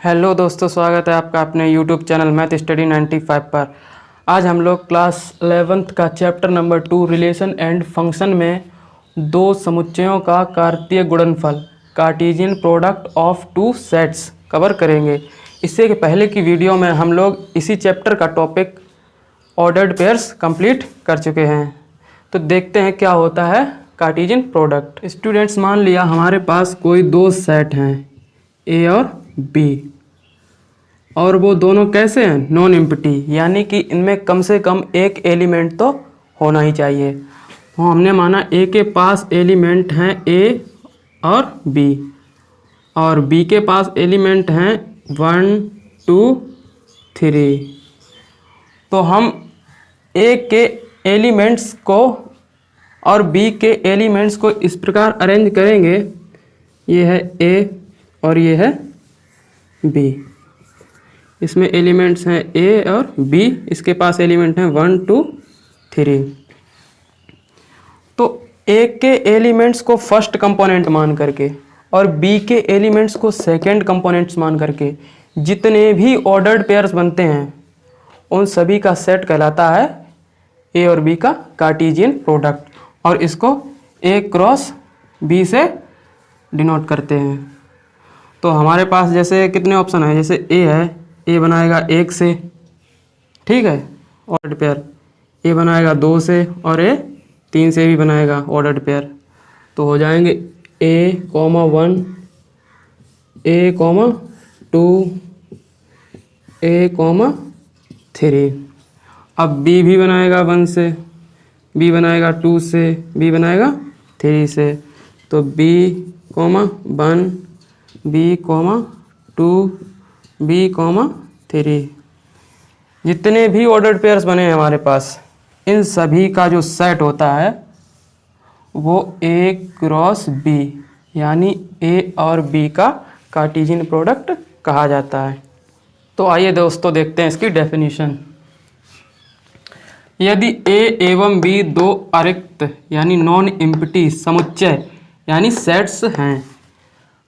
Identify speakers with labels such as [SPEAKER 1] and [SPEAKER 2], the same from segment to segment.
[SPEAKER 1] Hello दोस्तों, स्वागत है आपका अपने यूट्यूब चैनल मैथ स्टडी 95 पर। आज हम लोग क्लास 11th का chapter number 2 relation and function में दो समुच्चयों का कार्तीय गुणनफल Cartesian product of two sets cover करेंगे। इससे पहले की वीडियो में हम लोग इसी चैप्टर का टॉपिक ऑर्डर्ड पेयर्स कंप्लीट कर चुके हैं। तो देखते हैं क्या होता है कार्टेशियन प्रोडक्ट। स्टूडेंट्स, मान लिया हमारे पास कोई दो सेट हैं ए और बी, और वो दोनों कैसे हैं, नॉन एम्प्टी, यानी कि इनमें कम से कम एक एलिमेंट तो होना ही चाहिए। तो हमने माना ए के पास एलिमेंट हैं ए और बी, और बी के पास एलिमेंट हैं 1 2 3। तो हम ए के एलिमेंट्स को और बी के एलिमेंट्स को इस प्रकार अरेंज करेंगे। ये है ए और ये है बी। इसमें एलिमेंट्स हैं ए और बी, इसके पास एलिमेंट हैं 1 2 3। तो ए के एलिमेंट्स को फर्स्ट कंपोनेंट मान करके और बी के एलिमेंट्स को सेकंड कंपोनेंट्स मान करके जितने भी ऑर्डर्ड पेयर्स बनते हैं उन सभी का सेट कहलाता है ए और बी का कार्टेशियन प्रोडक्ट, और इसको ए क्रॉस बी से डिनोट करते हैं। तो हमारे पास जैसे कितने ऑप्शन है, जैसे ए है, ए बनाएगा 1 से, ठीक है, ऑर्डर्ड पेयर। ए बनाएगा 2 से और ए 3 से भी बनाएगा ऑर्डर्ड पेयर। तो हो जाएंगे ए, 1 ए, 2 ए, 3। अब बी भी बनाएगा 1 से, बी बनाएगा 2 से, बी बनाएगा 3 से। तो बी 1 बी 2 बी 3। जितने भी ऑर्डर्ड पेयर्स बने हैं हमारे पास, इन सभी का जो सेट होता है वो ए क्रॉस बी, यानी ए और बी का कार्टेशियन प्रोडक्ट कहा जाता है। तो आइए दोस्तों देखते हैं इसकी डेफिनेशन। यदि ए एवं बी दो अरिक्त यानी नॉन एम्प्टी समुच्चय यानी सेट्स हैं,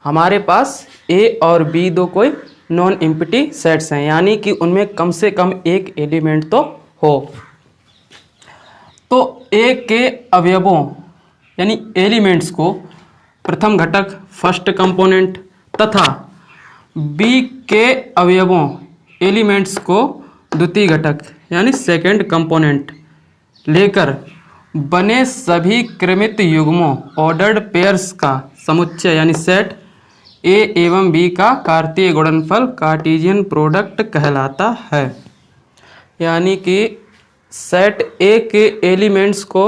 [SPEAKER 1] हमारे पास ए और बी दो कोई नॉन एम्प्टी सेट्स हैं, यानी कि उनमें कम से कम एक एलिमेंट तो हो। तो ए के अवयवों यानी एलिमेंट्स को प्रथम घटक फर्स्ट कंपोनेंट तथा बी के अवयवों एलिमेंट्स को द्वितीय घटक यानी सेकंड कंपोनेंट लेकर बने सभी क्रमित युग्मों ऑर्डर्ड पेयर्स का समुच्चय यानी सेट ए एवं बी का कार्तीय गुणनफल कार्टेशियन प्रोडक्ट कहलाता है। यानी कि सेट ए के एलिमेंट्स को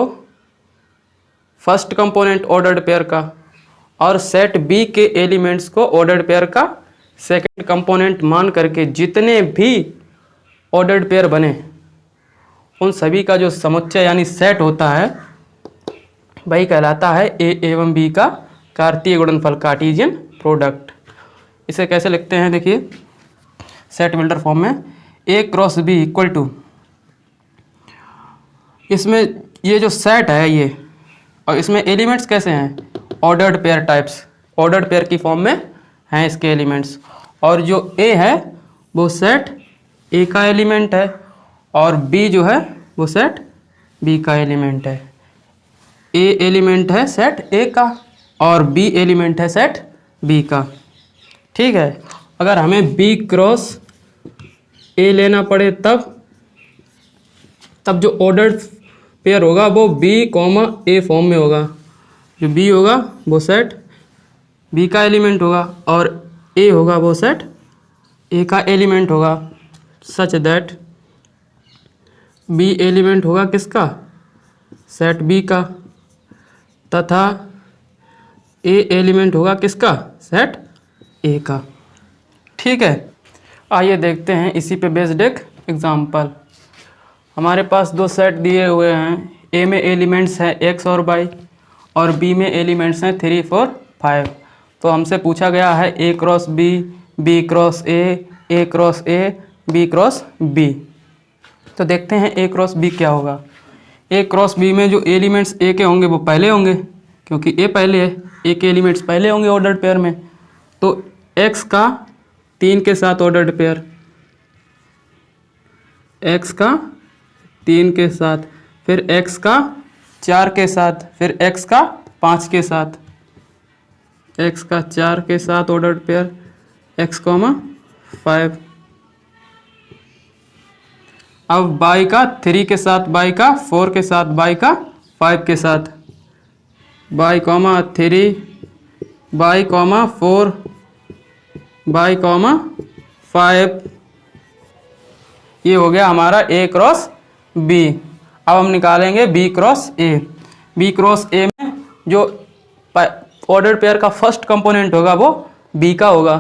[SPEAKER 1] फर्स्ट कंपोनेंट ऑर्डर्ड पेयर का और सेट बी के एलिमेंट्स को ऑर्डर्ड पेयर का सेकंड कंपोनेंट मान करके जितने भी ऑर्डर्ड पेयर बने उन सभी का जो समुच्चय यानी सेट होता है वही कहलाता है ए एवं बी का कार्तीय गुणनफल कार्टेशियन प्रोडक्ट। इसे कैसे लिखते हैं, देखिए सेट बिल्डर फॉर्म में ए क्रॉस बी इक्वल टू, इसमें ये जो सेट है ये, और इसमें एलिमेंट्स कैसे हैं, ordered pair types, ordered pair की फॉर्म में हैं इसके एलिमेंट्स। और जो ए है वो सेट ए का एलिमेंट है और बी जो है वो सेट बी का एलिमेंट है। ए एलिमेंट है सेट ए का और बी एलिमेंट है सेट बी का, ठीक है। अगर हमें बी क्रॉस ए लेना पड़े तब जो ऑर्डर्ड पेयर होगा वो बी ए फॉर्म में होगा। जो बी होगा वो सेट बी का एलिमेंट होगा और ए होगा वो सेट ए का एलिमेंट होगा, सच दैट बी एलिमेंट होगा किसका, सेट बी का, तथा ए एलिमेंट होगा किसका, सेट ए का, ठीक है। आइए देखते हैं इसी पे बेस्ड एक एग्जांपल। हमारे पास दो सेट दिए हुए हैं, ए में एलिमेंट्स हैं एक्स और वाई और बी में एलिमेंट्स हैं 3 4 5। तो हमसे पूछा गया है A cross B cross A cross A, B cross B. तो देखते हैं ए क्रॉस बी क्या होगा। ए क्रॉस बी में जो एलिमेंट्स ए के होंगे वो पहले होंगे, क्योंकि ए पहले है, ए के एलिमेंट्स पहले होंगे ऑर्डर्ड पेयर में। तो एक्स का 3 के साथ ऑर्डर्ड पेयर, x का 3 के साथ, फिर x का 4 के साथ, फिर x का 5 के साथ, x का 4 के साथ ऑर्डर्ड पेयर x, 5। अब y का 3 के साथ, y का 4 के साथ, y का 5 के साथ, y, 3, y, 4, y, 5। ये हो गया हमारा A क्रॉस B। अब हम निकालेंगे B cross A। B cross A में जो ऑर्डर पेयर का फर्स्ट कंपोनेंट होगा वो B का होगा,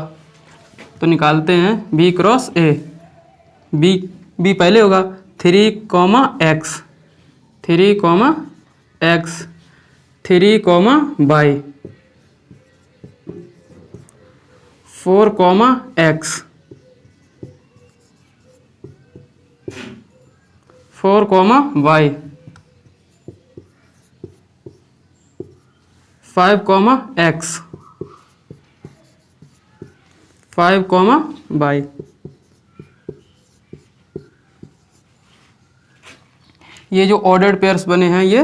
[SPEAKER 1] तो निकालते हैं B क्रॉस A। B पहले होगा 3, x, 3, x, 3, y, 4, x, 4, y, 5, x, 5, y। ये जो ऑर्डर्ड पेयर्स बने हैं ये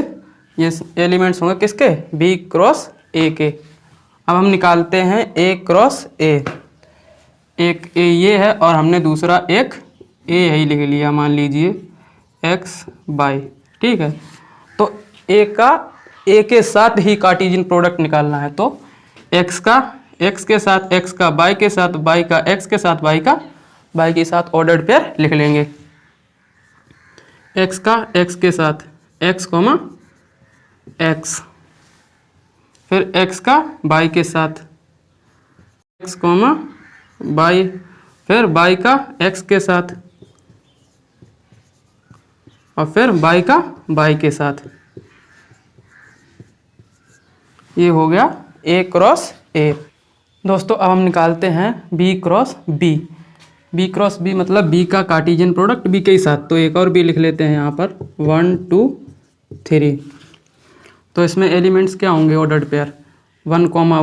[SPEAKER 1] एलिमेंट्स होंगे किसके? B क्रॉस A के। अब हम निकालते हैं A क्रॉस A। एक A ये है और हमने दूसरा एक A यही लिख लिया, मान लीजिए x, y। ठीक है, तो A के साथ ही कार्टेशियन प्रोडक्ट निकालना है, तो x का x के साथ, x का y के साथ, y का x के साथ, y का y के साथ ऑर्डर्ड पेयर लिख लेंगे। x का x के साथ x, x, फिर x का y के साथ x, y, फिर y का x के साथ और फिर y का y के साथ। ये हो गया A क्रॉस A। दोस्तों अब हम निकालते हैं B cross B। B cross B मतलब B का कार्टेशियन प्रोडक्ट B के साथ, तो एक और B लिख लेते हैं यहाँ पर 1, 2, 3। तो इसमें एलिमेंट्स क्या होंगे ऑर्डर्ड पेयर? 1, 1,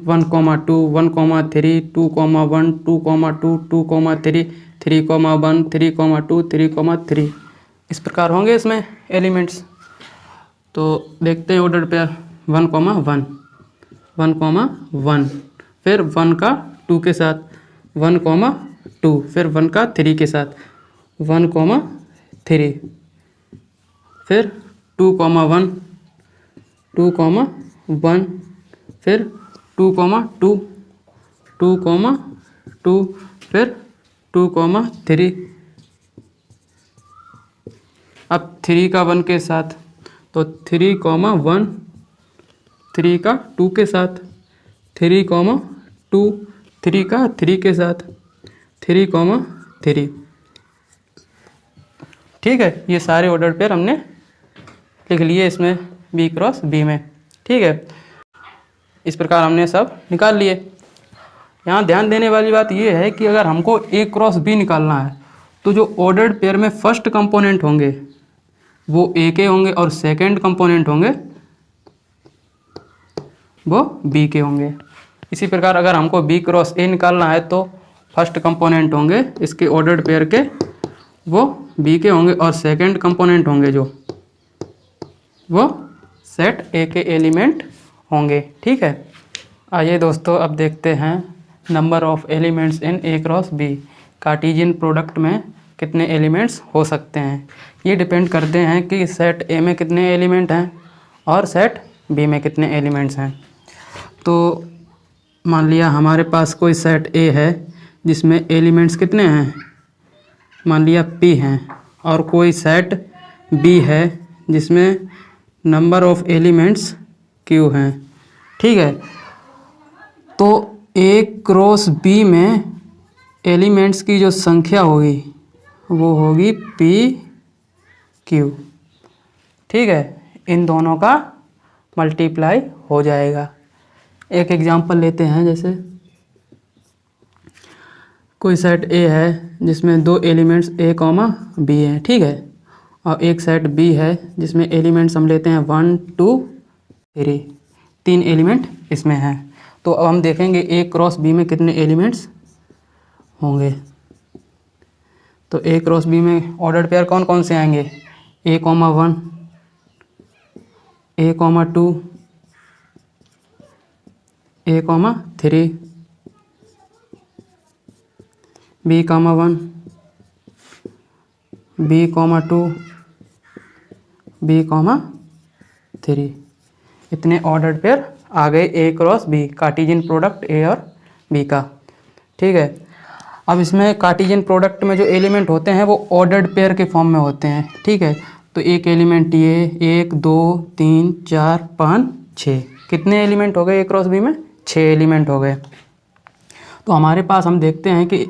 [SPEAKER 1] 1, 2, 1, 3, 2, 1, 2, 2, 2, 3, 3, 1, 3, 2, 3, 3। इस प्रकार होंगे इसमें एलिमेंट्स। तो देखते हैं ऑर्डर्ड पेयर 1, 1, 1, 1, फिर 1 का 2 के साथ 1, 2, फिर 1 का 3 के साथ 1, 3, फिर 2, 1, 2, 1, फिर 2, 2, 2, 2, फिर 2, 3। अब 3 का 1 के साथ, तो 3, 1, 3 का 2 के साथ 3, 2, 3 का 3 के साथ 3, 3। ठीक है, ये सारे ऑर्डर पेयर हमने लिख लिए इसमें B क्रॉस B में। ठीक है, इस प्रकार हमने सब निकाल लिए। यहाँ ध्यान देने वाली बात ये है कि अगर हमको A क्रॉस B निकालना है तो जो ऑर्डर्ड पेयर में फर्स्ट कंपोनेंट होंगे वो A के होंगे और सेकंड कंपोनेंट होंगे वो B के होंगे। इसी प्रकार अगर हमको B क्रॉस A निकालना है तो फर्स्ट कंपोनेंट होंगे इसके ऑर्डर्ड पेयर के वो B के होंगे और सेकंड कंपोनेंट होंगे जो वो सेट A के एलिमेंट होंगे। ठीक है, आइए दोस्तों अब देखते हैं number of elements in A cross B। Cartesian product में कितने एलिमेंट्स हो सकते हैं, ये डिपेंड करते हैं कि सेट A में कितने एलिमेंट हैं और सेट B में कितने एलिमेंट्स हैं। तो मान लिया हमारे पास कोई सेट A है जिसमें एलिमेंट्स कितने हैं, मान लिया P हैं, और कोई सेट B है जिसमें नंबर ऑफ एलिमेंट्स Q हैं। ठीक है, तो A क्रॉस B में एलिमेंट्स की जो संख्या होगी वो होगी P Q। ठीक है, इन दोनों का मल्टीप्लाई हो जाएगा। एक एग्जांपल लेते हैं, जैसे कोई सेट A है जिसमें दो एलिमेंट्स A, B हैं। ठीक है, और एक सेट B है जिसमें एलिमेंट्स हम लेते हैं 1, 2, 3, 3 एलिमेंट इसमें हैं। तो अब हम देखेंगे A क्रॉस B में कितने एलिमेंट्स होंगे। तो ए क्रॉस बी में ऑर्डर्ड पेयर कौन कौन से आएंगे? A, 1, A, 2, A, 3, B, 1, B, 2, B, 3। इतने ऑर्डर्ड पेयर आ गए A cross B, Cartesian product A और बी का। ठीक है, अब इसमें कार्टेशियन प्रोडक्ट में जो एलिमेंट होते हैं वो ऑर्डर्ड पेयर के फॉर्म में होते हैं। ठीक है, तो एक एलिमेंट ये 1 2 3 4 5 6, कितने एलिमेंट हो गए ए क्रॉस बी में? 6 एलिमेंट हो गए। तो हमारे पास हम देखते हैं कि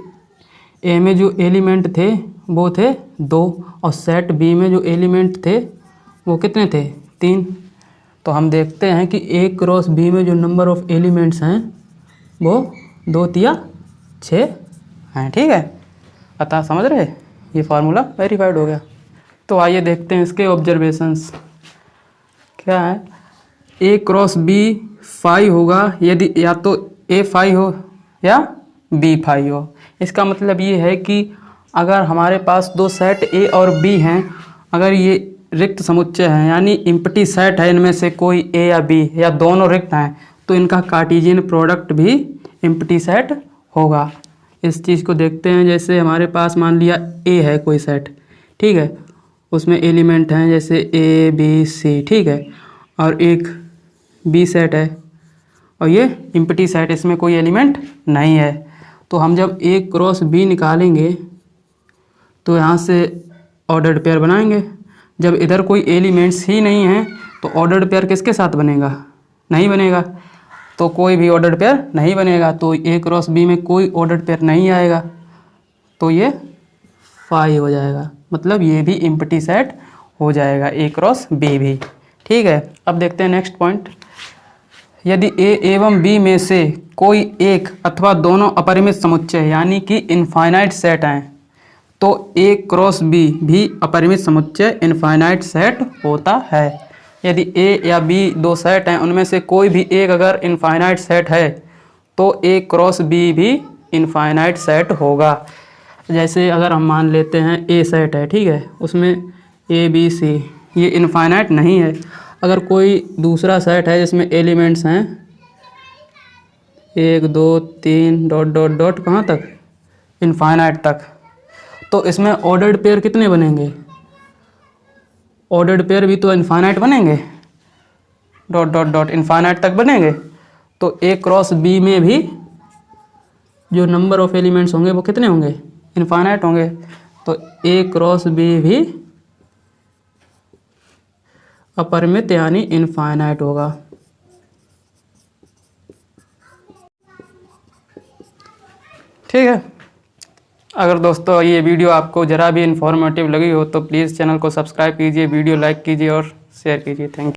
[SPEAKER 1] ए में जो एलिमेंट थे वो थे 2 और सेट बी में जो एलिमेंट थे वो कितने थे? 3। तो हम देखते हैं कि ए क्रॉस बी में जो नंबर ऑफ एलिमेंट्स हैं वो 2 तिया 6 हैं। ठीक है, अतः समझ रहे, ये फार्मूला वेरीफाइड हो गया। तो आइए देखते हैं इसके ऑब्जर्वेशंस क्या है। ए क्रॉस बी 5 होगा यदि या तो ए 5 हो या बी 5 हो। इसका मतलब ये है कि अगर हमारे पास दो सेट ए और बी हैं, अगर ये रिक्त समुच्चय हैं यानी इम्पटी सेट है, इनमें से कोई ए या बी या दोनों रिक्त हैं, तो इनका कार्टेशियन प्रोडक्ट भी इम्पटी सेट होगा। इस चीज़ को देखते हैं, जैसे हमारे पास मान लिया ए है कोई सेट, ठीक है, उसमें एलिमेंट हैं जैसे ए बी सी, ठीक है, और एक बी सेट है और ये इम्पटी सेट, इसमें कोई एलिमेंट नहीं है। तो हम जब ए क्रॉस बी निकालेंगे तो यहाँ से ऑर्डर्ड पेयर बनाएंगे। जब इधर कोई एलिमेंट्स ही नहीं है तो ऑर्डर्ड पेयर किसके साथ बनेगा? नहीं बनेगा, तो कोई भी ऑर्डर्ड पेयर नहीं बनेगा। तो ए क्रॉस बी में कोई ऑर्डर्ड पेयर नहीं आएगा, तो ये 5 हो जाएगा, मतलब ये भी इम्पटी सेट हो जाएगा, ए क्रॉस बी भी। ठीक है, अब देखते हैं नेक्स्ट पॉइंट। यदि ए एवं बी में से कोई एक अथवा दोनों अपरिमित समुच्चय यानी कि इनफाइनाइट सेट हैं, तो ए क्रॉस बी भी अपरिमित समुच्चय इनफाइनाइट सेट होता है। यदि ए या बी दो सेट हैं, उनमें से कोई भी एक अगर इनफाइनाइट सेट है तो ए क्रॉस बी भी इनफाइनाइट सेट होगा। जैसे अगर हम मान लेते हैं ए सेट है, ठीक है, उसमें ए बी सी ये इनफाइनाइट नहीं है। अगर कोई दूसरा सेट है जिसमें एलिमेंट्स हैं 1 2 3 डॉट डॉट डॉट कहाँ तक? इनफाइनाइट तक, तो इसमें ऑर्डर्ड पेयर कितने बनेंगे? ऑर्डर्ड पेयर भी तो इनफाइनाइट बनेंगे, डॉट डॉट डॉट इनफाइनाइट तक बनेंगे। तो ए क्रॉस बी में भी जो नंबर ऑफ एलिमेंट्स होंगे वो कितने होंगे? इनफाइनाइट होंगे। तो ए क्रॉस बी भी अपरिमित यानी इनफाइनाइट होगा। ठीक है, अगर दोस्तों ये वीडियो आपको ज़रा भी इन्फॉर्मेटिव लगी हो तो प्लीज़ चैनल को सब्सक्राइब कीजिए, वीडियो लाइक कीजिए और शेयर कीजिए। Thank you.